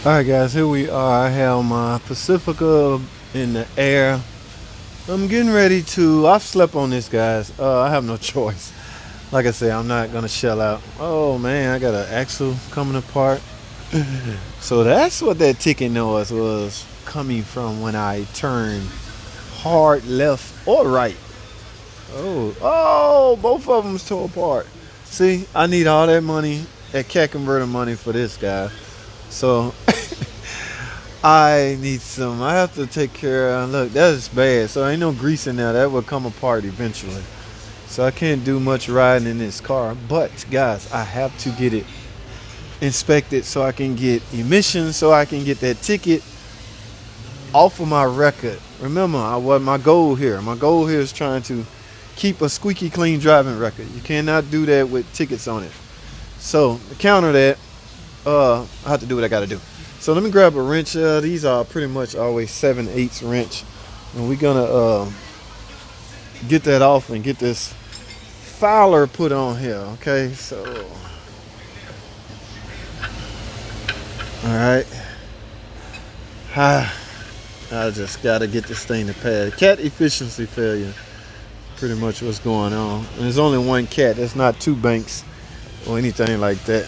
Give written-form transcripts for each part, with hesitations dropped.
Alright guys, here we are. I have my Pacifica in the air. I'm getting ready to, I've slept on this guys. I have no choice. Like I said, I'm not gonna shell out. Oh man, I got an axle coming apart. So that's what that ticking noise was coming from when I turned hard left or right. Oh, both of them's tore apart. See, I need all that money, that cat converter money for this guy. So I need some. I have to take care of. Look, that is bad. So ain't no grease in there. That will come apart eventually. So I can't do much riding in this car. But guys, I have to get it inspected so I can get emissions, so I can get that ticket off of my record. Remember, what my goal here. My goal here is trying to keep a squeaky clean driving record. You cannot do that with tickets on it. So to counter that, I have to do what I got to do. So let me grab a wrench. These are pretty much always 7/8 wrench, and we're gonna get that off and get this fouler put on here. Okay, so all right. I just gotta get this thing to pass. Cat efficiency failure, pretty much what's going on. And there's only one cat. There's not two banks or anything like that.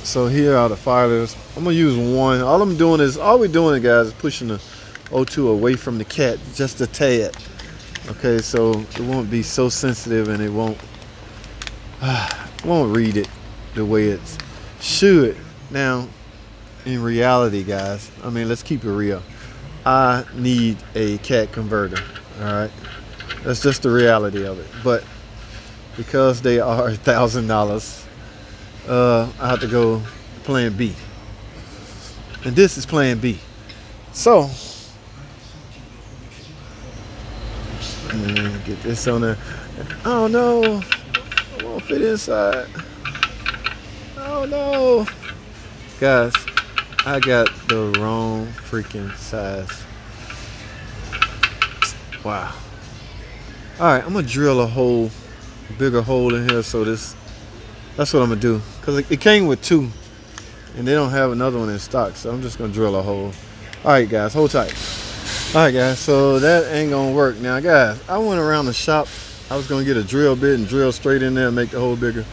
So here are the filers. I'm gonna use one. All we're doing, guys, is pushing the O2 away from the cat just a tad. Okay, so it won't be so sensitive and it won't read it the way it should. Now, in reality, guys, I mean, let's keep it real. I need a cat converter. All right, that's just the reality of it. But because they are $1,000. I have to go plan B. And this is plan B. So, get this on there. Oh no, I won't fit inside. Oh no. Guys, I got the wrong freaking size. Wow. Alright, I'm gonna drill a bigger hole in here so that's what I'm gonna do, because it came with two and they don't have another one in stock, so I'm just gonna drill a hole. All right guys, hold tight. All right guys, so that ain't gonna work. Now guys, I went around the shop. I was gonna get a drill bit and drill straight in there and make the hole bigger,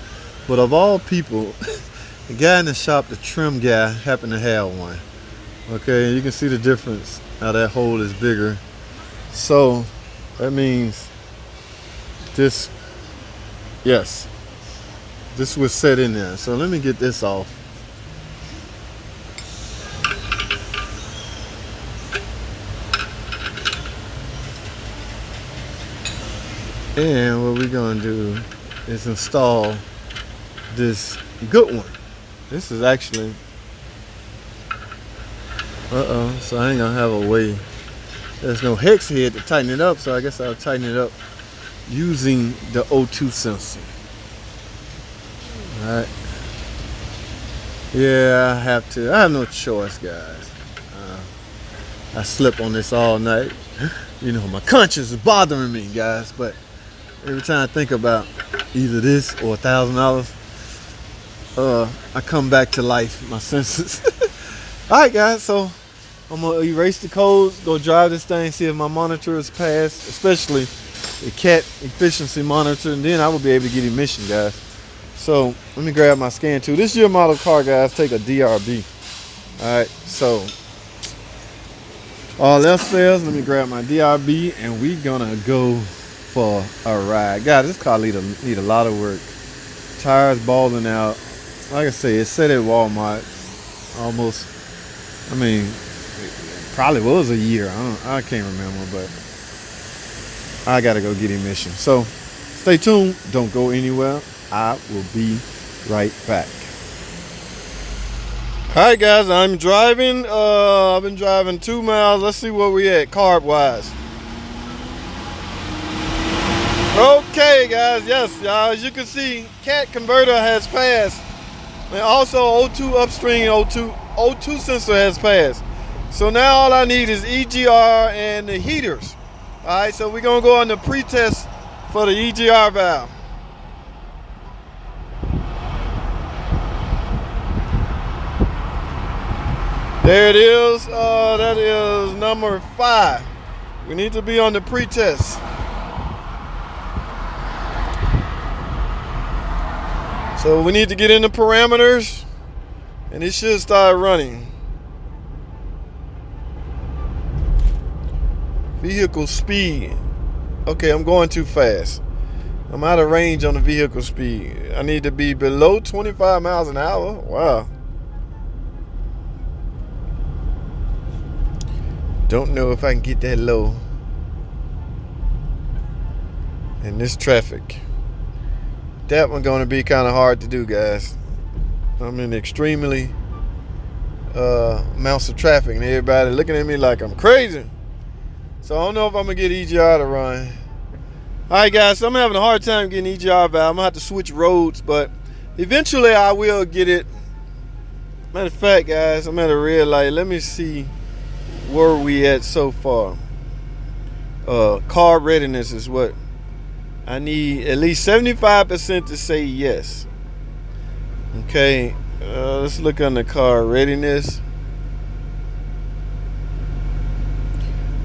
but of all people, the guy in the shop, the trim guy, happened to have one. Okay, you can see the difference, how that hole is bigger. So that means this, yes, this was set in there. So let me get this off. And what we're gonna do is install this good one. This is actually, so I ain't gonna have a way. There's no hex head to tighten it up, so I guess I'll tighten it up using the O2 sensor. Alright. Yeah, I have to. I have no choice, guys. I slept on this all night. You know, my conscience is bothering me, guys. But every time I think about either this or $1,000, I come back to life, my senses. Alright, guys. So I'm gonna erase the codes, go drive this thing, see if my monitor is passed, especially the cat efficiency monitor, and then I will be able to get emission, guys. So let me grab my scan tool. This year model car, guys, take a DRB. All right, so all else fails, let me grab my DRB and we gonna go for a ride. Guys, this car need a lot of work. Tires balling out. Like I say, it's set at Walmart. Almost, I mean, it probably was a year. I can't remember, but I gotta go get emission. So stay tuned. Don't go anywhere. I will be right back. Alright guys, I'm driving. I've been driving 2 miles. Let's see where we at carb wise. Okay guys, yes, as you can see, cat converter has passed. And also O2 upstream O2 sensor has passed. So now all I need is EGR and the heaters. Alright, so we're gonna go on the pre-test for the EGR valve. There it is. That is number 5. We need to be on the pre-test. So we need to get in the parameters, and it should start running. Vehicle speed. Okay, I'm going too fast. I'm out of range on the vehicle speed. I need to be below 25 miles an hour. Wow. Don't know if I can get that low in this traffic. That one's going to be kind of hard to do, guys. I'm in extremely amounts of traffic, and everybody looking at me like I'm crazy. So I don't know if I'm going to get EGR to run. Alright, guys, so I'm having a hard time getting EGR valve. I'm going to have to switch roads, but eventually I will get it. Matter of fact, guys, I'm at a red light. Let me see where we at so far. Car readiness is what I need. At least 75% to say yes. Okay, let's look on the car readiness.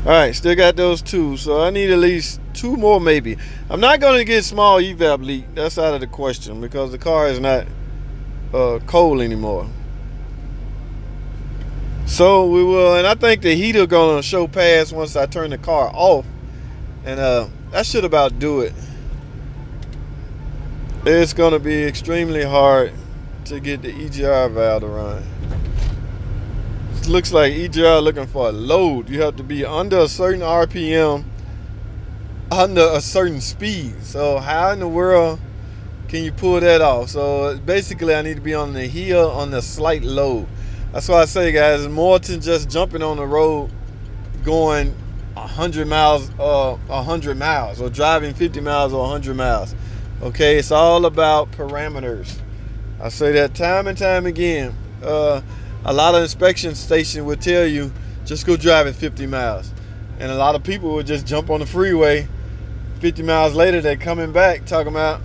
Alright, still got those 2, so I need at least 2 more maybe. I'm not going to get small evap leak. That's out of the question because the car is not cold anymore. So we will, and I think the heater gonna show pass once I turn the car off, and that should about do it. It's gonna be extremely hard to get the EGR valve to run. It looks like EGR looking for a load. You have to be under a certain RPM, under a certain speed. So how in the world can you pull that off? So basically I need to be on the heel on the slight load. That's why I say, guys, it's more than just jumping on the road going 100 miles or driving 50 miles or 100 miles. Okay, it's all about parameters. I say that time and time again. A lot of inspection stations will tell you just go drive at 50 miles. And a lot of people will just jump on the freeway. 50 miles later, they're coming back talking about,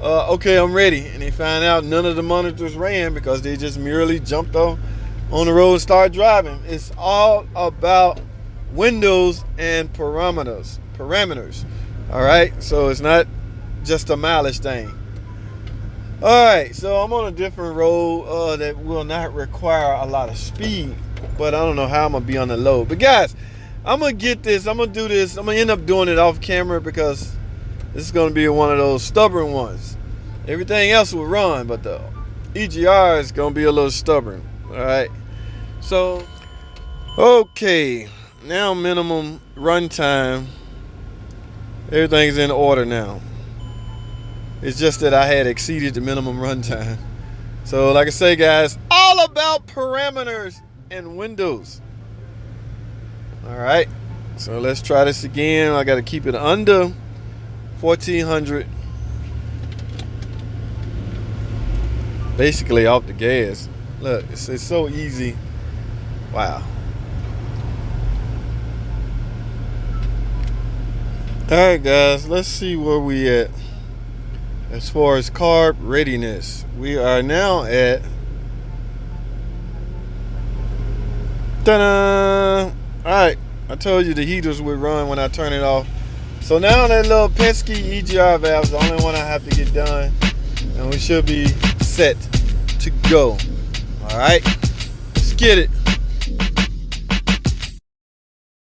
okay, I'm ready. And they find out none of the monitors ran because they just merely jumped on the road and started driving. It's all about windows and parameters. All right, so it's not just a mileage thing. All right, so I'm on a different road that will not require a lot of speed, but I don't know how I'm gonna be on the load. But guys, I'm gonna get this. I'm gonna do this. I'm gonna end up doing it off camera because this is gonna be one of those stubborn ones. Everything else will run, but the EGR is gonna be a little stubborn. All right, so okay, now minimum runtime. Everything's in order now. It's just that I had exceeded the minimum runtime. So like I say, guys, all about parameters and windows. All right, so let's try this again. I got to keep it under 1400. Basically off the gas. Look, it's so easy. Wow. All right, guys, let's see where we at. As far as carb readiness, we are now at ta-da! Alright, I told you the heaters would run when I turn it off. So now that little pesky EGR valve is the only one I have to get done, and we should be set to go. Alright, let's get it.